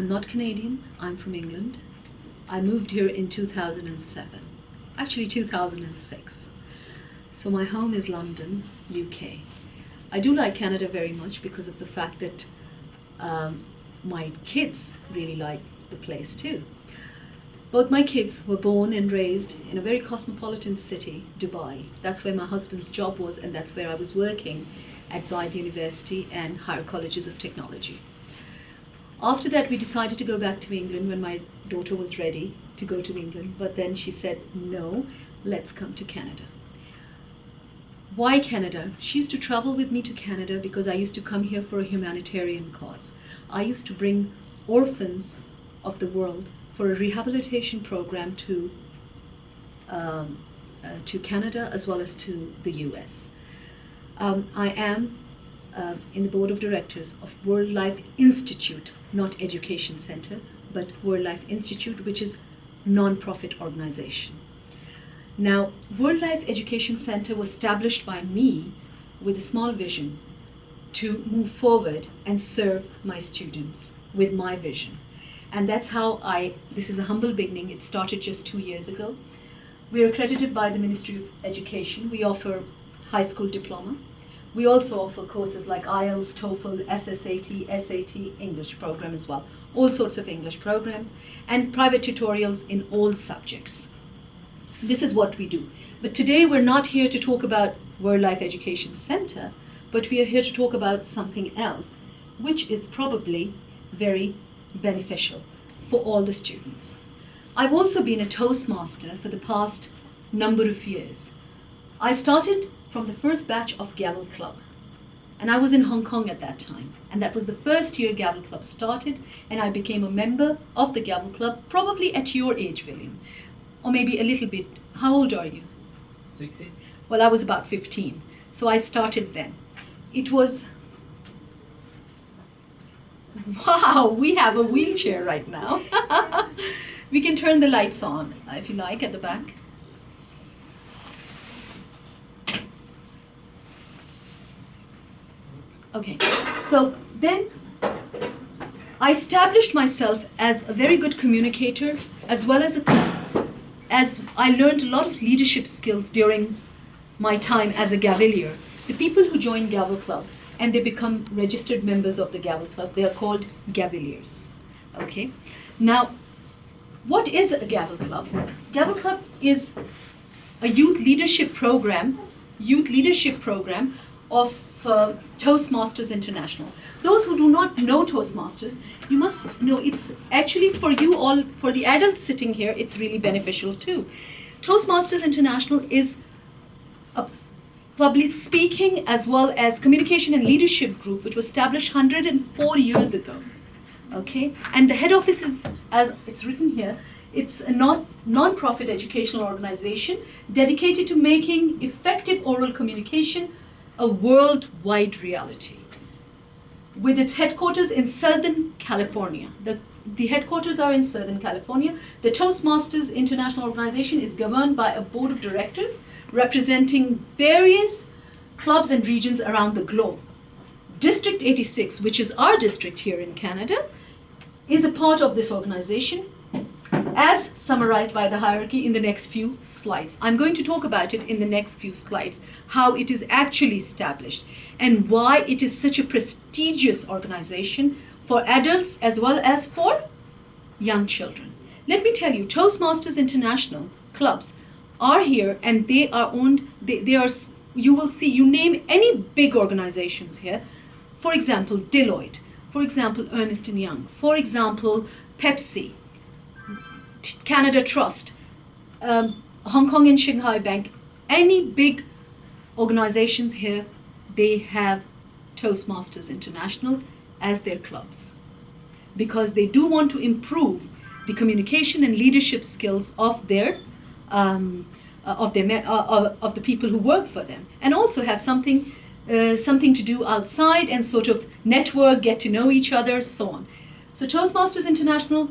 I'm not Canadian, I'm from England. I moved here in 2007, actually 2006. So my home is London, UK. I do like Canada very much because of the fact that my kids really like the place too. Both my kids were born and raised in a very cosmopolitan city, Dubai. That's where my husband's job was, and that's where I was working at Zaidi University and higher colleges of technology. After that, we decided to go back to England when my daughter was ready to go to England, but then she said, no, let's come to Canada. Why Canada? She used to travel with me to Canada because I used to come here for a humanitarian cause. I used to bring orphans of the world for a rehabilitation program to Canada as well as to the US. I am in the board of directors of World Life Institute, not Education Center, but World Life Institute, which is non-profit organization. Now, World Life Education Center was established by me with a small vision to move forward and serve my students with my vision. And that's how this is a humble beginning. It started just 2 years ago. We are accredited by the Ministry of Education. We offer high school diploma. We also offer courses like IELTS, TOEFL, SSAT, SAT, English program as well. All sorts of English programs and private tutorials in all subjects. This is what we do. But today we're not here to talk about World Life Education Center, but we are here to talk about something else, which is probably very beneficial for all the students. I've also been a Toastmaster for the past number of years. I started from the first batch of Gavel Club, and I was in Hong Kong at that time, and that was the first year Gavel Club started, and I became a member of the Gavel Club probably at your age, William, or maybe a little bit. How old are you? 16. Well, I was about 15, so I started then. It was wow, we have a wheelchair right now. We can turn the lights on, if you like, at the back. Okay, so then I established myself as a very good communicator, as well as I learned a lot of leadership skills during my time as a Gavelier. The people who join Gavel Club and they become registered members of the Gavel Club, they are called Gaveliers. Okay. Now, what is a Gavel Club? Gavel Club is a youth leadership program of Toastmasters International. Those who do not know Toastmasters, you must know it's actually for you all, for the adults sitting here, it's really beneficial too. Toastmasters International is a public speaking as well as communication and leadership group which was established 104 years ago. Okay, and the head office is, as it's written here, it's a non-profit educational organization dedicated to making effective oral communication a worldwide reality. With its headquarters in Southern California. The headquarters are in Southern California. The Toastmasters International Organization is governed by a board of directors representing various clubs and regions around the globe. District 86, which is our district here in Canada, is a part of this organization, as summarized by the hierarchy in the next few slides. I'm going to talk about it in the next few slides, how it is actually established and why it is such a prestigious organization for adults as well as for young children. Let me tell you, Toastmasters International clubs are here and they are owned, they are, you will see, you name any big organizations here. For example, Deloitte, for example, Ernst & Young, for example, Pepsi, Canada Trust, Hong Kong and Shanghai Bank, any big organizations here, they have Toastmasters International as their clubs because they do want to improve the communication and leadership skills of the people who work for them, and also have something to do outside and sort of network, get to know each other, so on. So Toastmasters International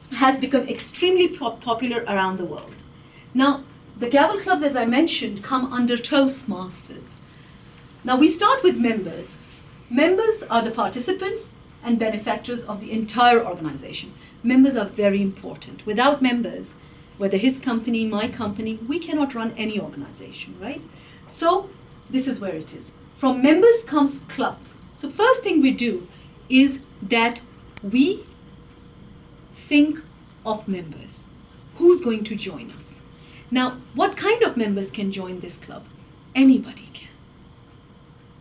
has become extremely popular around the world. Now, the Gavel Clubs, as I mentioned, come under Toastmasters. Now, we start with members. Members are the participants and benefactors of the entire organization. Members are very important. Without members, whether his company, my company, we cannot run any organization, right? So this is where it is. From members comes club. So first thing we do is that we think of members. Who's going to join us? Now, what kind of members can join this club? Anybody can.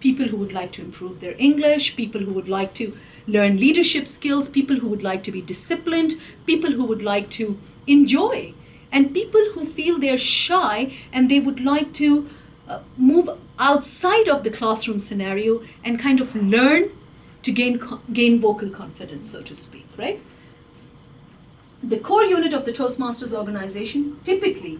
People who would like to improve their English, people who would like to learn leadership skills, people who would like to be disciplined, people who would like to enjoy, and people who feel they're shy and they would like to move outside of the classroom scenario and kind of learn to gain vocal confidence, so to speak, right? The core unit of the Toastmasters organization typically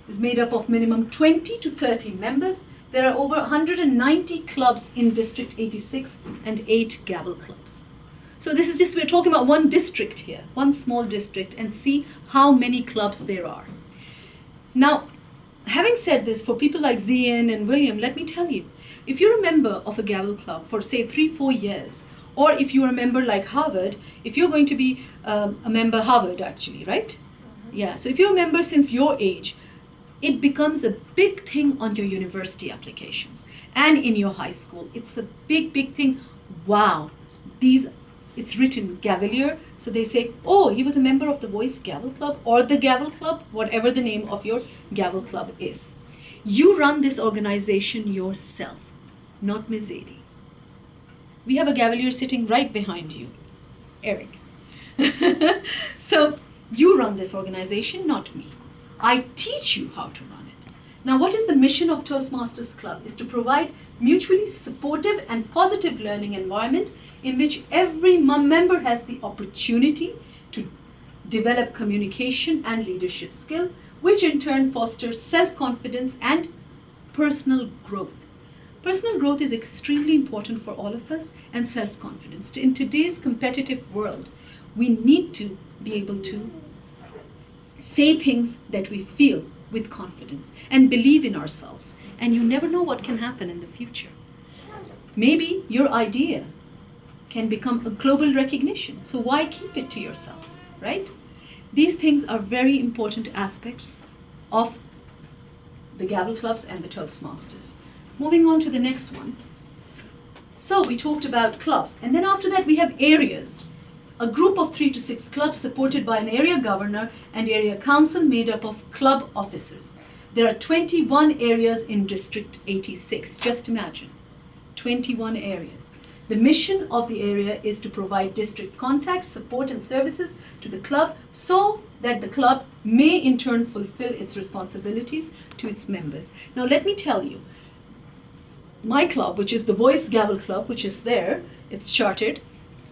is made up of minimum 20 to 30 members. There are over 190 clubs in District 86 and 8 Gavel clubs. So this is just, we're talking about one district here, one small district, and see how many clubs there are. Now, having said this, for people like Zian and William, let me tell you, if you're a member of a Gavel club for say 3-4 years, or if you're a member like Harvard, if you're going to be a member Harvard actually, right? Yeah, so if you're a member since your age, it becomes a big thing on your university applications and in your high school. It's a big, big thing. Wow, it's written Gavelier, so they say, oh, he was a member of the Voice Gavel Club or the Gavel Club, whatever the name of your Gavel Club is. You run this organization yourself, not Ms. Zaidi. We have a Gavelier sitting right behind you, Eric. So you run this organization, not me. I teach you how to run it. Now, what is the mission of Toastmasters Club? Is to provide mutually supportive and positive learning environment in which every member has the opportunity to develop communication and leadership skill, which in turn fosters self-confidence and personal growth. Personal growth is extremely important for all of us, and self-confidence. In today's competitive world, we need to be able to say things that we feel with confidence and believe in ourselves. And you never know what can happen in the future. Maybe your idea can become a global recognition. So why keep it to yourself, right? These things are very important aspects of the Gavel Clubs and the Toastmasters. Moving on to the next one. So we talked about clubs, and then after that we have areas. A group of 3 to 6 clubs supported by an area governor and area council made up of club officers. There are 21 areas in District 86, just imagine, 21 areas. The mission of the area is to provide district contact, support and services to the club so that the club may in turn fulfill its responsibilities to its members. Now let me tell you, my club, which is the Voice Gavel Club, which is there, it's chartered,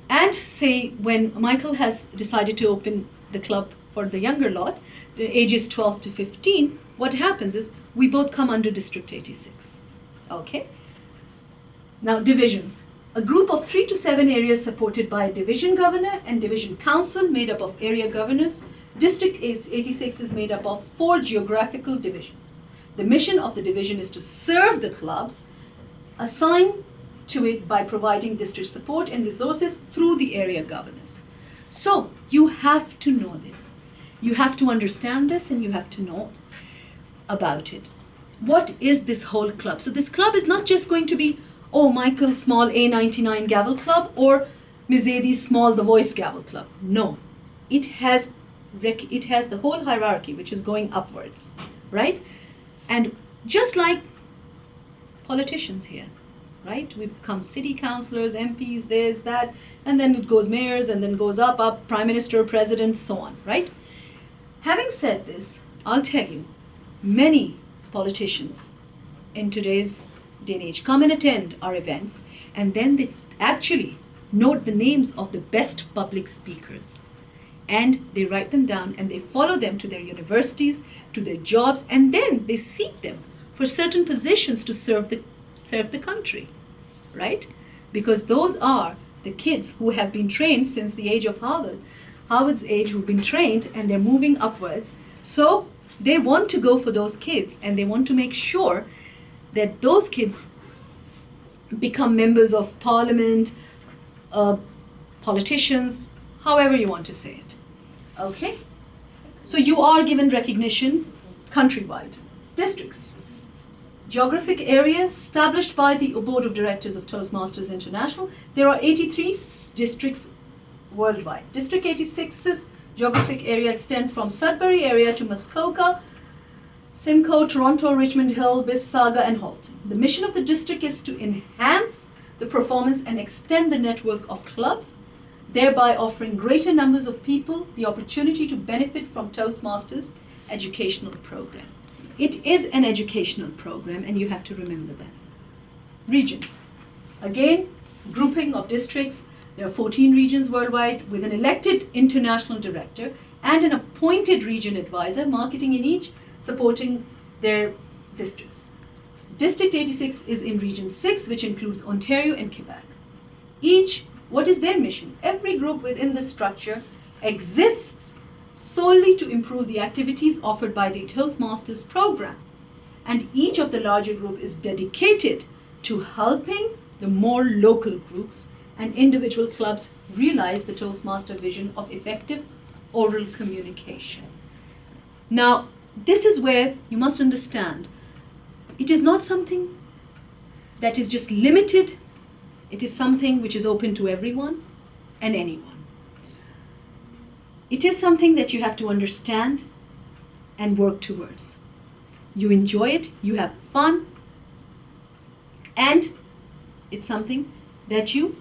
and say when Michael has decided to open the club for the younger lot, the ages 12 to 15, what happens is we both come under District 86. Okay? Now divisions. A group of 3 to 7 areas supported by a division governor and division council made up of area governors. District 86 is made up of 4 geographical divisions. The mission of the division is to serve the clubs assigned to it by providing district support and resources through the area governors. So you have to know this. You have to understand this and you have to know about it. What is this whole club? So this club is not just going to be, oh, Michael Small A99 Gavel Club or Ms. Zaidi Small The Voice Gavel Club. No, it has the whole hierarchy which is going upwards, right? And just like politicians here, right? We become city councillors, MPs, this, that, and then it goes mayors, and then goes up, prime minister, president, so on, right? Having said this, I'll tell you, many politicians in today's day and age come and attend our events, and then they actually note the names of the best public speakers. And they write them down, and they follow them to their universities, to their jobs, and then they seek them for certain positions to serve the country, right? Because those are the kids who have been trained since the age of Harvard's age, who've been trained, and they're moving upwards. So they want to go for those kids, and they want to make sure that those kids become members of parliament, politicians, however you want to say it. Okay? So you are given recognition countrywide. Districts. Geographic area established by the Board of Directors of Toastmasters International. There are 83 districts worldwide. District 86's geographic area extends from Sudbury area to Muskoka, Simcoe, Toronto, Richmond Hill, Mississauga, and Halton. The mission of the district is to enhance the performance and extend the network of clubs, thereby offering greater numbers of people the opportunity to benefit from Toastmasters educational program. It is an educational program, and you have to remember that. Regions. Again, grouping of districts. There are 14 regions worldwide with an elected international director and an appointed region advisor, marketing in each, supporting their districts. District 86 is in Region 6, which includes Ontario and Quebec. Each, what is their mission? Every group within this structure exists solely to improve the activities offered by the Toastmasters program. And each of the larger group is dedicated to helping the more local groups and individual clubs realize the Toastmaster vision of effective oral communication. Now, this is where you must understand, it is not something that is just limited, it is something which is open to everyone and anyone. It is something that you have to understand and work towards. You enjoy it, you have fun, and it's something that you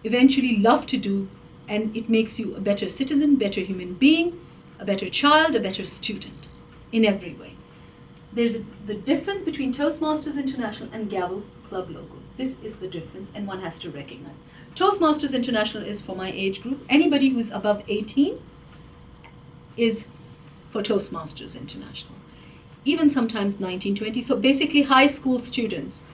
eventually love to do, and it makes you a better citizen, better human being, a better child, a better student in every way. There's the difference between Toastmasters International and Gavel Club logo. This is the difference, and one has to recognize. Toastmasters International is for my age group. Anybody who's above 18 is for Toastmasters International. Even sometimes 19, 20. So basically high school students